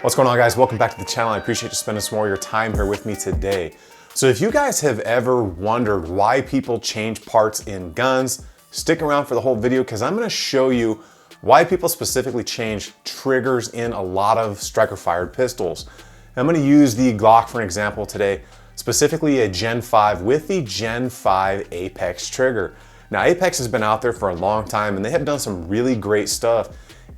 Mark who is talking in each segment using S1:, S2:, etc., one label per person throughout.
S1: What's going on, guys? Welcome back to the channel. I appreciate you spending some more of your time here with me today. So if you guys have ever wondered why people change parts in guns, stick around for the whole video because I'm going to show you why people specifically change triggers in a lot of striker-fired pistols. I'm going to use the Glock for an example today, specifically a Gen 5 with the Gen 5 Apex trigger. Now, Apex has been out there for a long time and they have done some really great stuff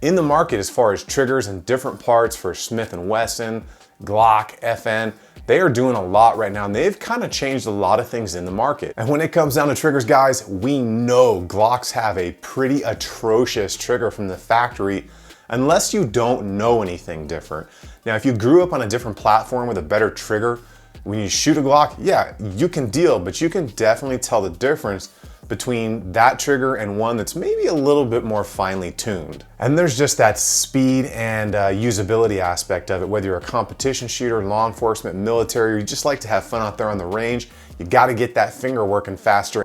S1: in the market as far as triggers and different parts for Smith & Wesson, Glock, FN. They are doing a lot right now and they've kind of changed a lot of things in the market. And when it comes down to triggers, guys, we know Glocks have a pretty atrocious trigger from the factory unless you don't know anything different. Now, if you grew up on a different platform with a better trigger, when you shoot a Glock, yeah, you can deal, but you can definitely tell the difference between that trigger and one that's maybe a little bit more finely tuned. And there's just that speed and usability aspect of it. Whether you're a competition shooter, law enforcement, military, or you just like to have fun out there on the range, you gotta get that finger working faster.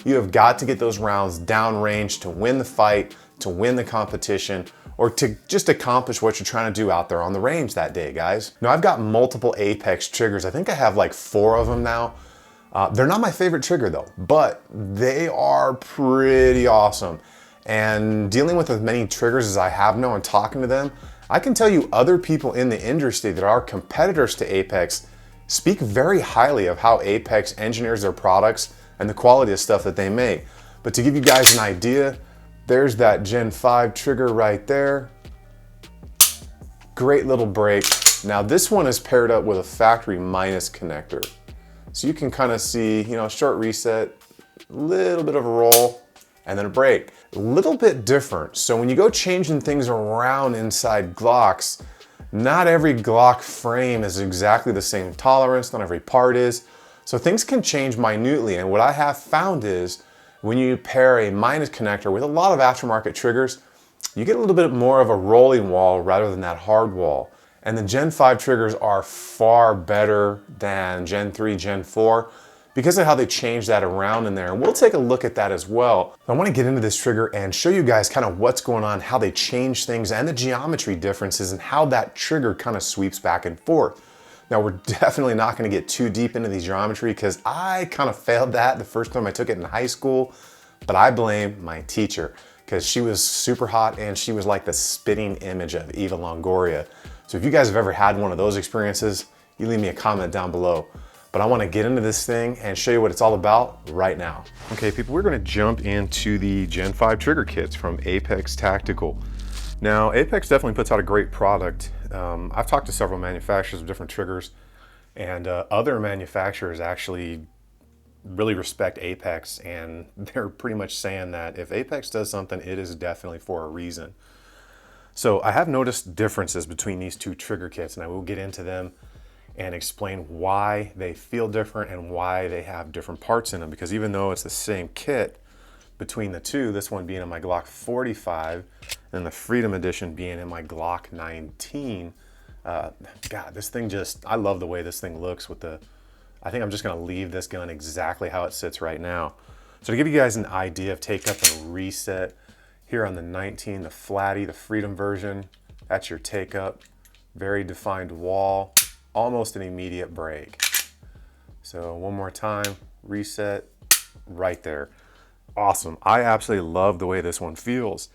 S1: You have got to get those rounds downrange to win the fight, to win the competition, or to just accomplish what you're trying to do out there on the range that day, guys. Now, I've got multiple Apex triggers. I think I have like 4 of them now. They're not my favorite trigger though, but they are pretty awesome. And dealing with as many triggers as I have now and talking to them, I can tell you other people in the industry that are competitors to Apex speak very highly of how Apex engineers their products and the quality of stuff that they make. But to give you guys an idea, there's that Gen 5 trigger right there. Great little break. Now this one is paired up with a factory minus connector. So you can kind of see, you know, short reset, little bit of a roll, and then a break. A little bit different. So when you go changing things around inside Glocks, not every Glock frame is exactly the same tolerance, not every part is. So things can change minutely, and what I have found is when you pair a minus connector with a lot of aftermarket triggers, you get a little bit more of a rolling wall rather than that hard wall. And the Gen 5 triggers are far better than Gen 3, Gen 4 because of how they change that around in there. And we'll take a look at that as well. I want to get into this trigger and show you guys kind of what's going on, how they change things and the geometry differences and how that trigger kind of sweeps back and forth. Now, we're definitely not going to get too deep into the geometry because I kind of failed that the first time I took it in high school, but I blame my teacher because she was super hot and she was like the spitting image of Eva Longoria. So if you guys have ever had one of those experiences, you leave me a comment down below. But I want to get into this thing and show you what it's all about right now. Okay, people, we're going to jump into the Gen 5 trigger kits from Apex Tactical. Now, Apex definitely puts out a great product. I've talked to several manufacturers of different triggers, and other manufacturers actually really respect Apex, and they're pretty much saying that if Apex does something, it is definitely for a reason. So I have noticed differences between these two trigger kits, and I will get into them and explain why they feel different and why they have different parts in them, because even though it's the same kit between the two, this one being in my Glock 45 and the Freedom Edition being in my Glock 19, God, this thing just, I love the way this thing looks with the, I think I'm just gonna leave this gun exactly how it sits right now. So to give you guys an idea of take up and reset, here on the 19, the Flatty, the Freedom version, that's your take up, very defined wall, almost an immediate break. So one more time, reset, right there. Awesome. I absolutely love the way this one feels.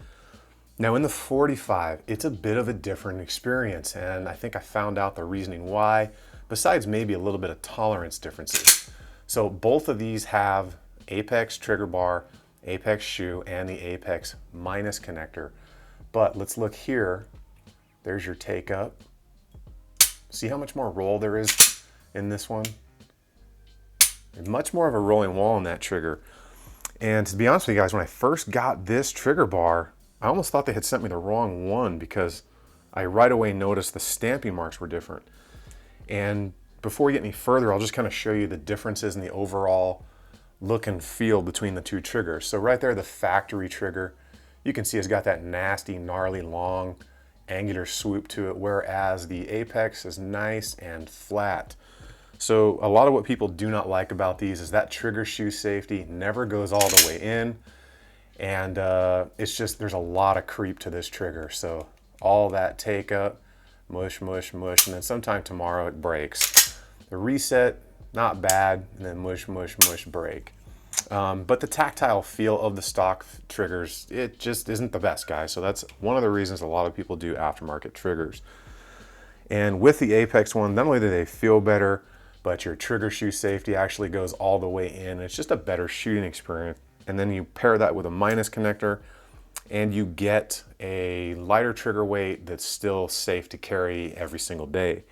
S1: Now in the 45, it's a bit of a different experience, and I think I found out the reasoning why, besides maybe a little bit of tolerance differences. So both of these have Apex trigger bar, Apex shoe, and the Apex minus connector. But let's look here. There's your take up. See how much more roll there is in this one? There's much more of a rolling wall in that trigger. And to be honest with you guys, when I first got this trigger bar, I almost thought they had sent me the wrong one because I right away noticed the stamping marks were different. And before we get any further, I'll just kind of show you the differences in the overall look and feel between the two triggers. So right there, the factory trigger, you can see it's got that nasty, gnarly, long, angular swoop to it, whereas the Apex is nice and flat. So a lot of what people do not like about these is that trigger shoe safety never goes all the way in. And it's just, there's a lot of creep to this trigger. So all that take up, mush, mush, mush, and then sometime tomorrow it breaks. The reset, not bad, and then mush, mush, mush, break. But the tactile feel of the stock triggers, it just isn't the best, guys. So that's one of the reasons a lot of people do aftermarket triggers. And with the Apex one, not only do they feel better, but your trigger shoe safety actually goes all the way in. It's just a better shooting experience. And then you pair that with a minus connector and you get a lighter trigger weight that's still safe to carry every single day.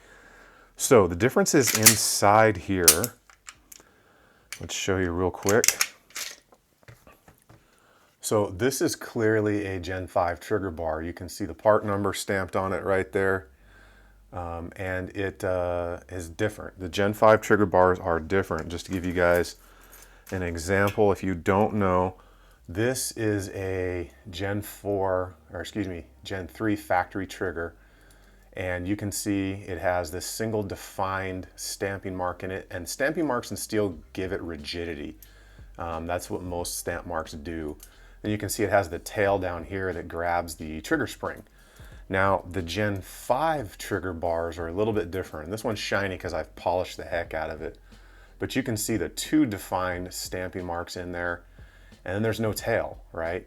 S1: So the difference is inside here. Let's show you real quick. So this is clearly a Gen 5 trigger bar. You can see the part number stamped on it right there. And it is different. The Gen 5 trigger bars are different. Just to give you guys an example, if you don't know, this is a Gen 3 factory trigger. And you can see it has this single defined stamping mark in it, and stamping marks in steel give it rigidity. That's what most stamp marks do. And you can see it has the tail down here that grabs the trigger spring. Now, the Gen 5 trigger bars are a little bit different. This one's shiny because I've polished the heck out of it. But you can see the two defined stamping marks in there, and then there's no tail, right?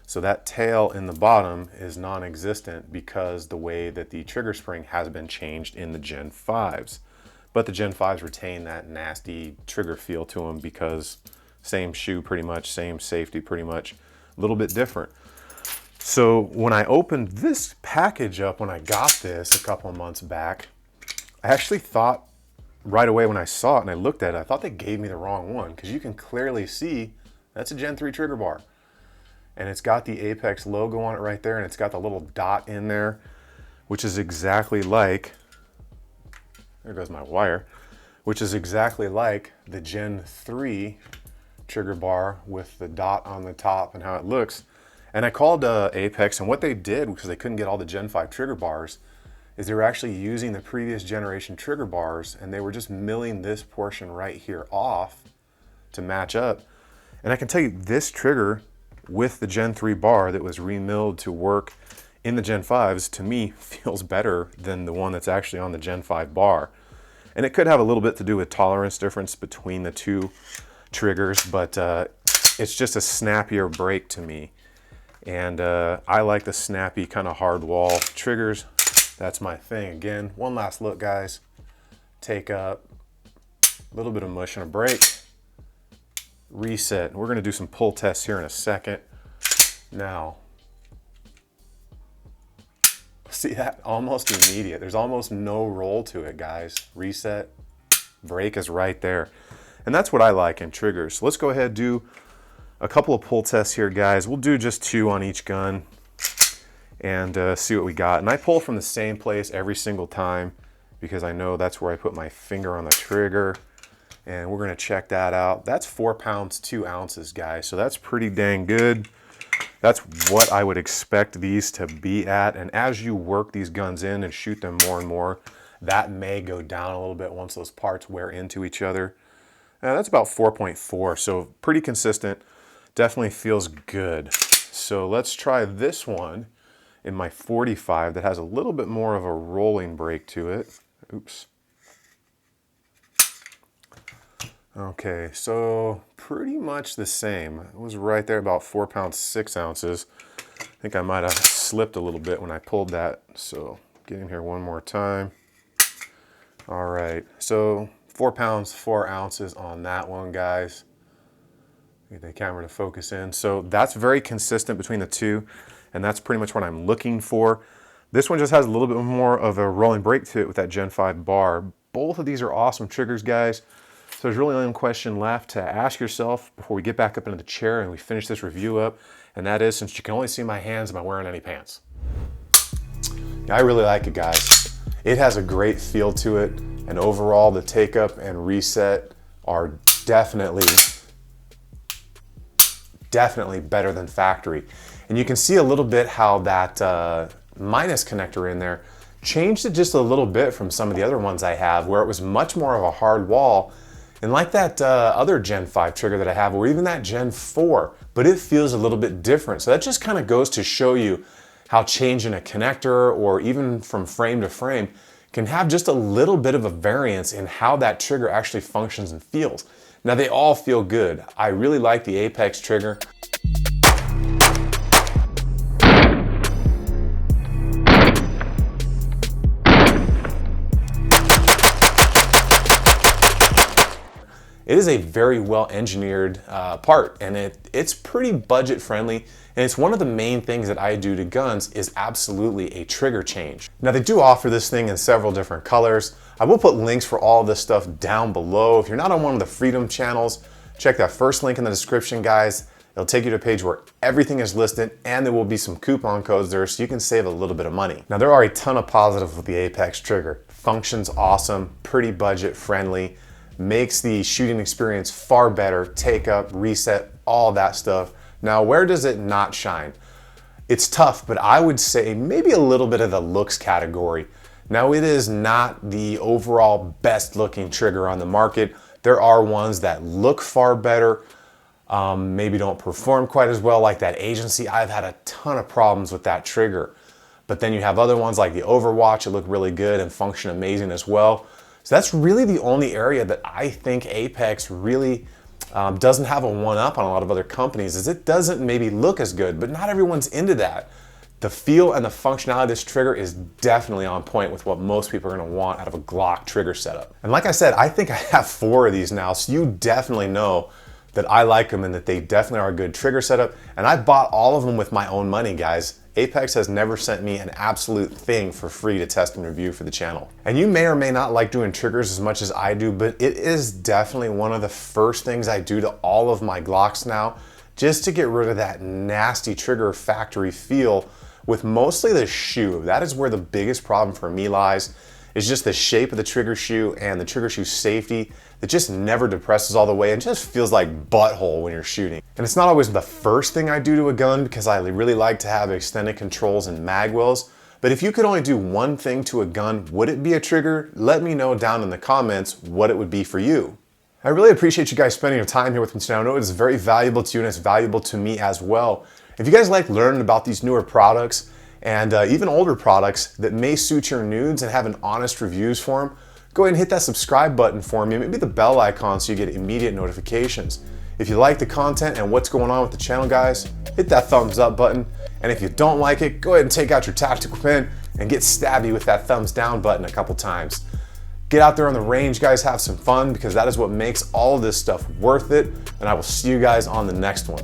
S1: So that tail in the bottom is non-existent because the way that the trigger spring has been changed in the Gen 5s. But the Gen 5s retain that nasty trigger feel to them because same shoe pretty much, same safety pretty much, a little bit different. So when I opened this package up, when I got this a couple of months back, I actually thought right away when I saw it and I looked at it, I thought they gave me the wrong one because you can clearly see that's a Gen 3 trigger bar. And it's got the Apex logo on it right there, and it's got the little dot in there, which is exactly like, there goes my wire, which is exactly like the Gen 3 trigger bar with the dot on the top and how it looks. And I called Apex, and what they did, because they couldn't get all the Gen 5 trigger bars, is they were actually using the previous generation trigger bars, and they were just milling this portion right here off to match up. And I can tell you, this trigger with the Gen 3 bar that was remilled to work in the Gen 5s, to me, feels better than the one that's actually on the Gen 5 bar. And it could have a little bit to do with tolerance difference between the two triggers, but it's just a snappier break to me. And I like the snappy kind of hard wall triggers. That's my thing. Again, one last look, guys. Take up, a little bit of mush and a break. Reset. We're going to do some pull tests here in a second. Now, see that? Almost immediate. There's almost no roll to it, guys. Reset. Break is right there. And that's what I like in triggers. So let's go ahead and do a couple of pull tests here, guys. We'll do just 2 on each gun and see what we got. And I pull from the same place every single time because I know that's where I put my finger on the trigger. And we're gonna check that out. That's 4 pounds, 2 ounces, guys. So that's pretty dang good. That's what I would expect these to be at. And as you work these guns in and shoot them more and more, that may go down a little bit once those parts wear into each other. That's about 4.4, so pretty consistent. Definitely feels good. So let's try this one in my 45 that has a little bit more of a rolling break to it. Oops. Okay, so pretty much the same. It was right there, about 4 pounds, 6 ounces. I think I might have slipped a little bit when I pulled that. So get in here one more time. All right, so 4 pounds, 4 ounces on that one, guys. Get the camera to focus in. So that's very consistent between the two, and that's pretty much what I'm looking for. This one just has a little bit more of a rolling break to it with that Gen 5 bar. Both of these are awesome triggers, guys. So there's really only one question left to ask yourself before we get back up into the chair and we finish this review up, and that is, since you can only see my hands, am I wearing any pants? I really like it, guys. It has a great feel to it, and overall the take up and reset are definitely better than factory. And you can see a little bit how that minus connector in there changed it just a little bit from some of the other ones I have, where it was much more of a hard wall. And like that other Gen 5 trigger that I have, or even that Gen 4, but it feels a little bit different. So that just kind of goes to show you how changing a connector or even from frame to frame can have just a little bit of a variance in how that trigger actually functions and feels. Now they all feel good. I really like the Apex trigger. It is a very well engineered part, and it's pretty budget friendly, and it's one of the main things that I do to guns is absolutely a trigger change. Now they do offer this thing in several different colors. I will put links for all of this stuff down below. If you're not on one of the Freedom channels, check that first link in the description, guys. It'll take you to a page where everything is listed, and there will be some coupon codes there so you can save a little bit of money. Now there are a ton of positives with the Apex trigger. Functions awesome, pretty budget friendly, makes the shooting experience far better, take up, reset, all that stuff. Now, where does it not shine? It's tough, but I would say maybe a little bit of the looks category. Now, it is not the overall best looking trigger on the market. There are ones that look far better, maybe don't perform quite as well, like that Agency. I've had a ton of problems with that trigger. But then you have other ones like the Overwatch that look really good and function amazing as well. So that's really the only area that I think Apex really doesn't have a one-up on a lot of other companies, is it doesn't maybe look as good, but not everyone's into that. The feel and the functionality of this trigger is definitely on point with what most people are gonna want out of a Glock trigger setup. And like I said, I think I have 4 of these now, so you definitely know that I like them and that they definitely are a good trigger setup. And I bought all of them with my own money, guys. Apex has never sent me an absolute thing for free to test and review for the channel. And you may or may not like doing triggers as much as I do, but it is definitely one of the first things I do to all of my Glocks now, just to get rid of that nasty trigger factory feel with mostly the shoe. That is where the biggest problem for me lies, is just the shape of the trigger shoe and the trigger shoe safety that just never depresses all the way and just feels like butthole when you're shooting. And it's not always the first thing I do to a gun because I really like to have extended controls and mag wells. But if you could only do one thing to a gun, would it be a trigger? Let me know down in the comments what it would be for you. I really appreciate you guys spending your time here with me today. I know it is very valuable to you and it's valuable to me as well. If you guys like learning about these newer products and even older products that may suit your needs and have an honest reviews for them, go ahead and hit that subscribe button for me, maybe the bell icon so you get immediate notifications. If you like the content and what's going on with the channel, guys, hit that thumbs up button. And if you don't like it, go ahead and take out your tactical pen and get stabby with that thumbs down button a couple times. Get out there on the range, guys, have some fun, because that is what makes all of this stuff worth it. And I will see you guys on the next one.